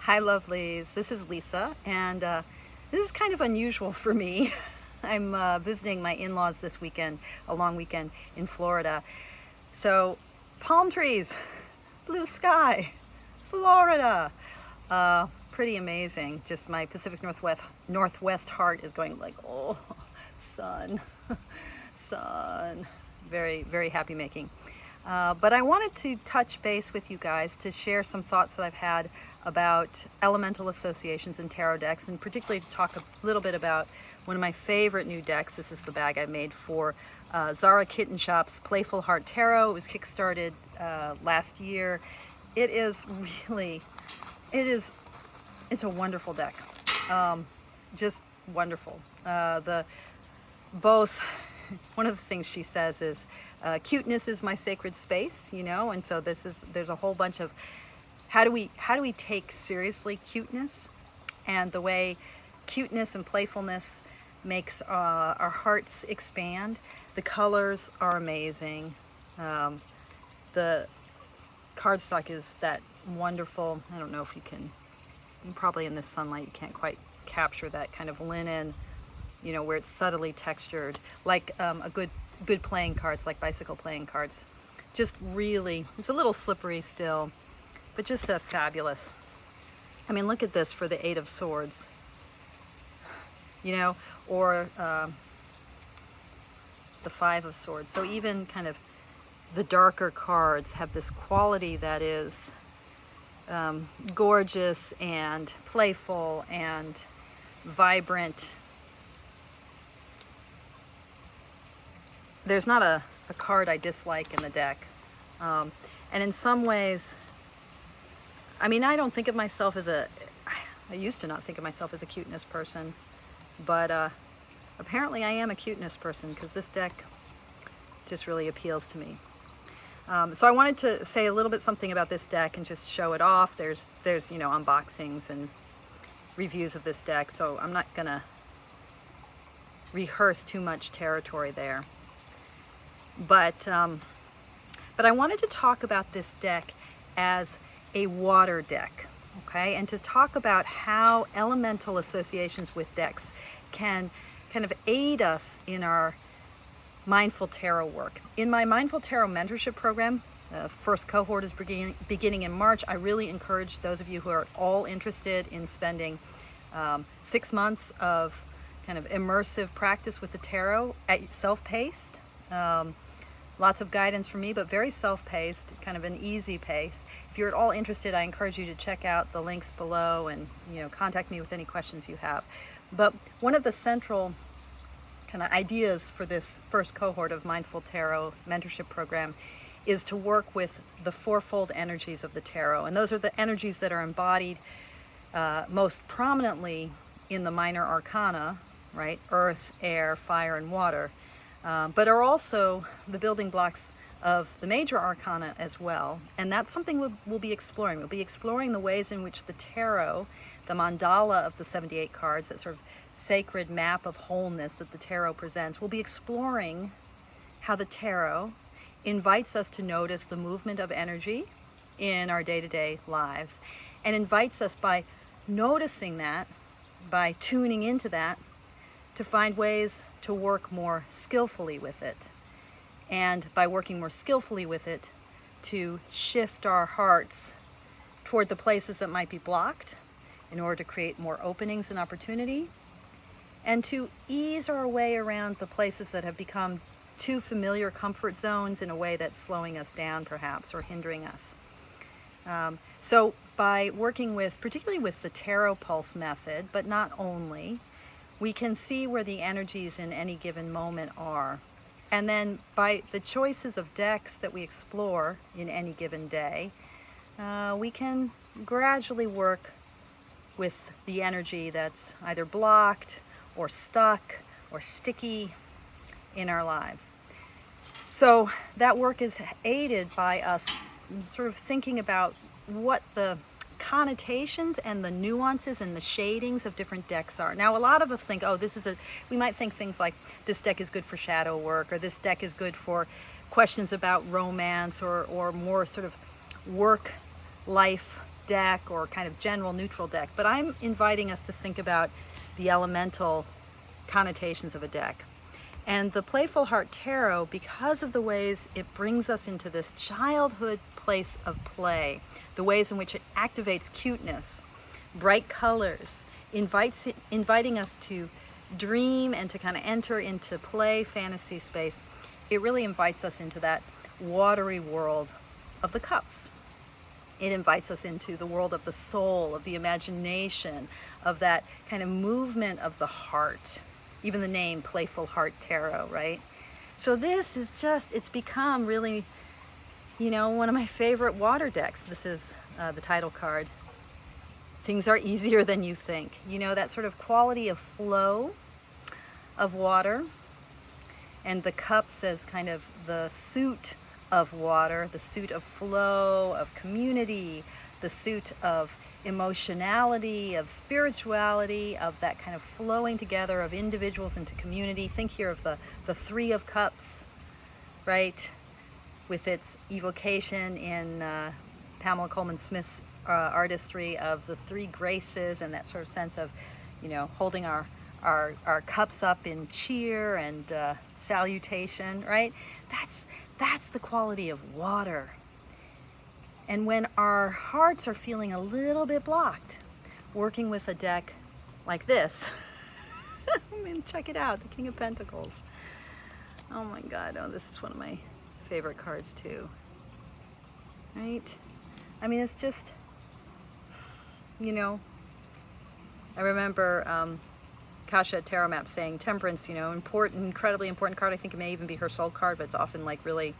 Hi lovelies, this is Lisa, and this is kind of unusual for me. I'm visiting my in-laws this weekend, a long weekend in Florida. So, palm trees, blue sky, Florida. Pretty amazing. Just my Pacific Northwest heart is going like, oh, sun, sun. Very, very happy making. But I wanted to touch base with you guys to share some thoughts that I've had about elemental associations in tarot decks, and particularly to talk a little bit about one of my favorite new decks. This is the bag I made for Zaara Kittenchops Playful Heart Tarot. It was kickstarted last year. It is really, it's a wonderful deck. Just wonderful. One of the things she says is, cuteness is my sacred space, you know, and so there's a whole bunch of how do we take seriously cuteness, and the way cuteness and playfulness makes our hearts expand. The colors are amazing. The cardstock is that wonderful, I don't know if you can, probably in this sunlight you can't quite capture that kind of linen, you know, where it's subtly textured, like a good playing cards, like bicycle playing cards. Just really, it's a little slippery still, but just a fabulous. I mean, look at this for the Eight of Swords, you know, or the Five of Swords. So even kind of the darker cards have this quality that is gorgeous and playful and vibrant. There's not a card I dislike in the deck. And in some ways, I mean, I don't think of myself as I used to not think of myself as a cuteness person, but apparently I am a cuteness person, because this deck just really appeals to me. So I wanted to say a little bit something about this deck and just show it off. There's you know, unboxings and reviews of this deck, so I'm not gonna rehearse too much territory there. But I wanted to talk about this deck as a water deck, okay? And to talk about how elemental associations with decks can kind of aid us in our mindful tarot work. In my mindful tarot mentorship program, first cohort is beginning in March. I really encourage those of you who are at all interested in spending 6 months of kind of immersive practice with the tarot, at self-paced. Lots of guidance from me, but very self-paced, kind of an easy pace. If you're at all interested, I encourage you to check out the links below and, you know, contact me with any questions you have. But one of the central kind of ideas for this first cohort of Mindful Tarot mentorship program is to work with the fourfold energies of the tarot. And those are the energies that are embodied most prominently in the minor arcana, right? Earth, air, fire, and water. But are also the building blocks of the major arcana as well. And that's something we'll be exploring. We'll be exploring the ways in which the tarot, the mandala of the 78 cards, that sort of sacred map of wholeness that the tarot presents, we'll be exploring how the tarot invites us to notice the movement of energy in our day-to-day lives, and invites us, by noticing that, by tuning into that, to find ways to work more skillfully with it. And by working more skillfully with it, to shift our hearts toward the places that might be blocked in order to create more openings and opportunity, and to ease our way around the places that have become too familiar comfort zones in a way that's slowing us down perhaps, or hindering us. So by working with, particularly with the tarot pulse method, but not only, we can see where the energies in any given moment are. And then by the choices of decks that we explore in any given day, we can gradually work with the energy that's either blocked or stuck or sticky in our lives. So that work is aided by us sort of thinking about what the connotations and the nuances and the shadings of different decks are. Now, a lot of us think, oh, we might think things like, this deck is good for shadow work, or this deck is good for questions about romance, or more sort of work life deck or kind of general neutral deck, but I'm inviting us to think about the elemental connotations of a deck. And the Playful Heart Tarot, because of the ways it brings us into this childhood place of play, the ways in which it activates cuteness, bright colors, inviting us to dream and to kind of enter into play fantasy space, it really invites us into that watery world of the cups. It invites us into the world of the soul, of the imagination, of that kind of movement of the heart. Even the name, Playful Heart Tarot, right? So this is just, it's become really, you know, one of my favorite water decks. This is the title card. Things are easier than you think. You know, that sort of quality of flow of water, and the cups as kind of the suit of water, the suit of flow, of community, the suit of emotionality, of spirituality, of that kind of flowing together of individuals into community. Think here of the Three of Cups, right? With its evocation in Pamela Coleman Smith's artistry of the three graces, and that sort of sense of, you know, holding our cups up in cheer and salutation, right? That's the quality of water. And when our hearts are feeling a little bit blocked, working with a deck like this, I mean, check it out, the King of Pentacles. Oh my God, oh, this is one of my favorite cards too, right? I mean, it's just, you know, I remember Kasha at Tarot Map saying Temperance, you know, incredibly important card. I think it may even be her soul card, but it's often like really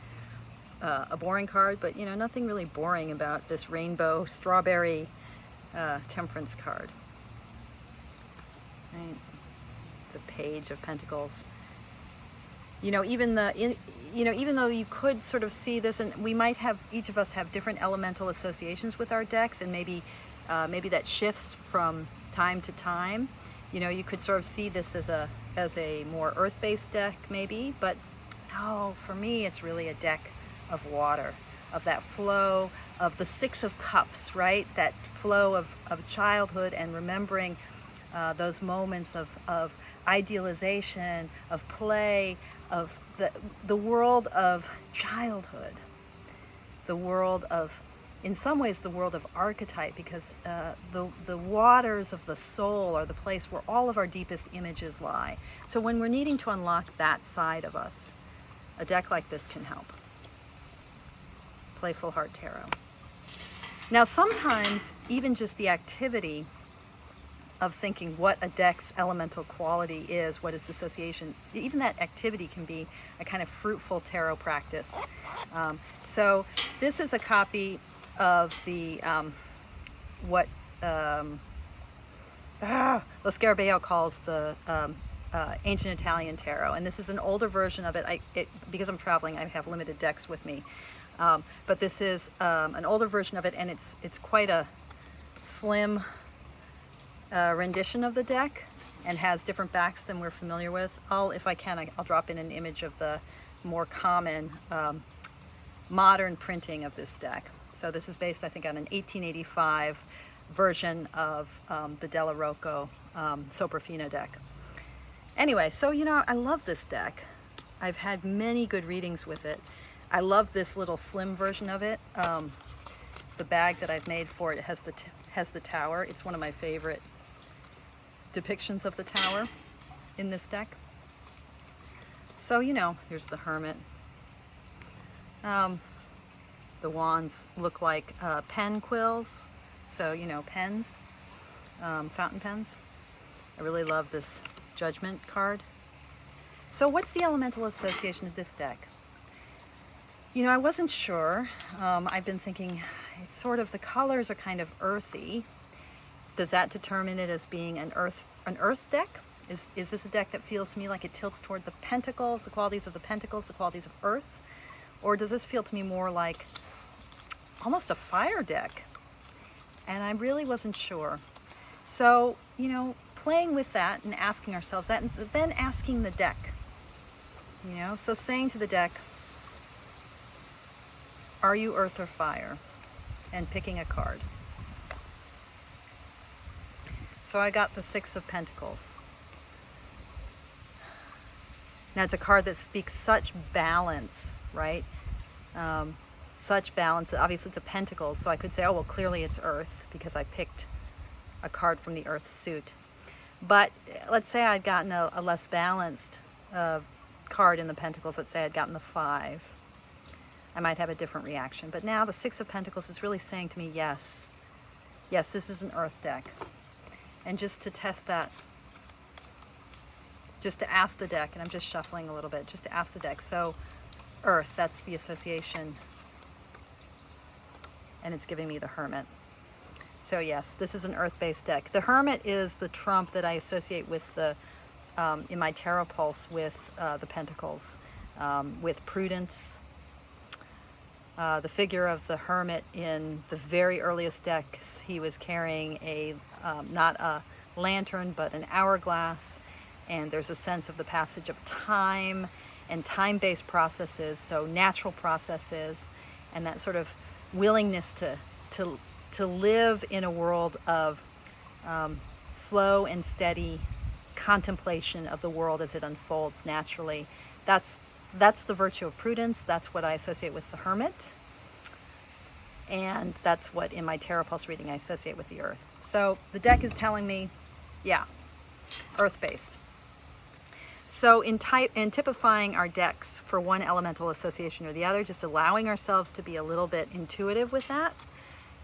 a boring card, but you know, nothing really boring about this rainbow strawberry Temperance card, right? The Page of Pentacles. You know, even though you could sort of see this, and we might have, each of us have different elemental associations with our decks, and maybe that shifts from time to time. You know, you could sort of see this as a more earth-based deck maybe, but no, for me it's really a deck of water, of that flow, of the Six of Cups, right? That flow of childhood and remembering those moments of idealization, of play, of the world of childhood, the world of, in some ways, the world of archetype, because the waters of the soul are the place where all of our deepest images lie. So when we're needing to unlock that side of us, a deck like this can help. Playful Heart Tarot. Now, sometimes even just the activity of thinking what a deck's elemental quality is, what its association, even that activity can be a kind of fruitful tarot practice. So this is a copy of the what Lo Scarabeo calls the ancient Italian tarot, and this is an older version of it. Because I'm traveling, I have limited decks with me, but this is an older version of it, and it's quite a slim rendition of the deck, and has different backs than we're familiar with. If I can, I'll drop in an image of the more common modern printing of this deck. So this is based, I think, on an 1885 version of the Della Rocco Sopraffina deck. Anyway, so you know, I love this deck. I've had many good readings with it. I love this little slim version of it. The bag that I've made for it has the tower. It's one of my favorite depictions of the tower in this deck. So, you know, here's the Hermit. The wands look like pen quills, so, you know, pens, fountain pens. I really love this Judgment card. So what's the elemental association of this deck? You know, I wasn't sure. I've been thinking, it's sort of, the colors are kind of earthy. Does that determine it as being an earth deck? Is this a deck that feels to me like it tilts toward the pentacles, the qualities of the pentacles, the qualities of earth? Or does this feel to me more like almost a fire deck? And I really wasn't sure. So, you know, playing with that and asking ourselves that, and then asking the deck, you know, so saying to the deck, are you earth or fire? And picking a card. So I got the Six of Pentacles. Now it's a card that speaks such balance, right? Such balance. Obviously it's a Pentacles, so I could say, oh, well, clearly it's Earth because I picked a card from the Earth suit. But let's say I'd gotten a less balanced card in the Pentacles. Let's say I'd gotten the Five. I might have a different reaction. But now the Six of Pentacles is really saying to me, yes, yes, this is an Earth deck. And just to test that, just to ask the deck, and I'm just shuffling a little bit, just to ask the deck. So Earth, that's the association. And it's giving me the Hermit. So yes, this is an Earth-based deck. The Hermit is the trump that I associate with the, in my tarot pulse with the Pentacles, with prudence. The figure of the Hermit in the very earliest decks, he was carrying a, not a lantern, but an hourglass. And there's a sense of the passage of time and time-based processes, so natural processes, and that sort of willingness to live in a world of slow and steady contemplation of the world as it unfolds naturally. That's the virtue of prudence. That's what I associate with the Hermit. And that's what in my Tarot Pulse reading I associate with the Earth. So the deck is telling me, yeah, Earth-based. So in typifying our decks for one elemental association or the other, just allowing ourselves to be a little bit intuitive with that,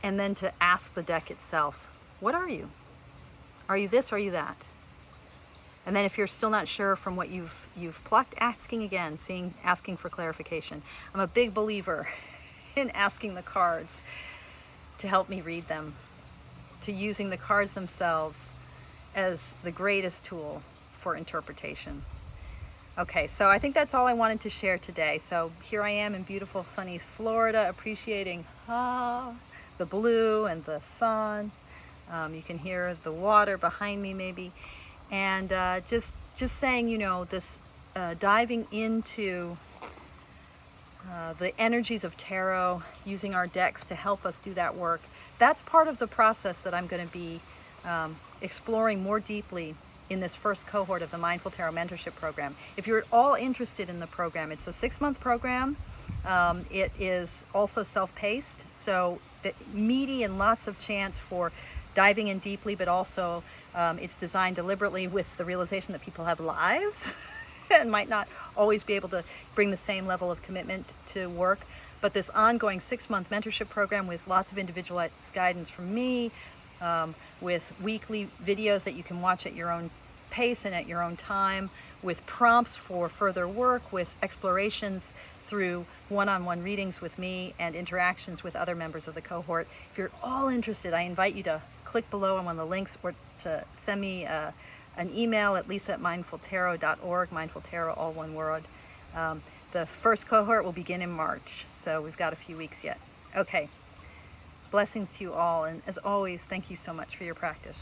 and then to ask the deck itself, what are you? Are you this, or are you that? And then if you're still not sure from what you've plucked, asking again, asking for clarification. I'm a big believer in asking the cards to help me read them, to using the cards themselves as the greatest tool for interpretation. Okay, so I think that's all I wanted to share today. So here I am in beautiful sunny Florida, appreciating the blue and the sun. You can hear the water behind me maybe. And just saying, you know, this diving into the energies of tarot, using our decks to help us do that work. That's part of the process that I'm going to be exploring more deeply in this first cohort of the Mindful Tarot Mentorship Program. If you're at all interested in the program, it's a 6-month program. It is also self-paced, so meaty and lots of chance for diving in deeply, but also it's designed deliberately with the realization that people have lives and might not always be able to bring the same level of commitment to work. But this ongoing 6-month mentorship program with lots of individualized guidance from me, with weekly videos that you can watch at your own pace and at your own time, with prompts for further work, with explorations through one-on-one readings with me and interactions with other members of the cohort. If you're all interested, I invite you to click below on one of the links or to send me an email at lisa@mindfultarot.org, Mindful Tarot, all one word. The first cohort will begin in March, so we've got a few weeks yet. Okay, blessings to you all, and as always, thank you so much for your practice.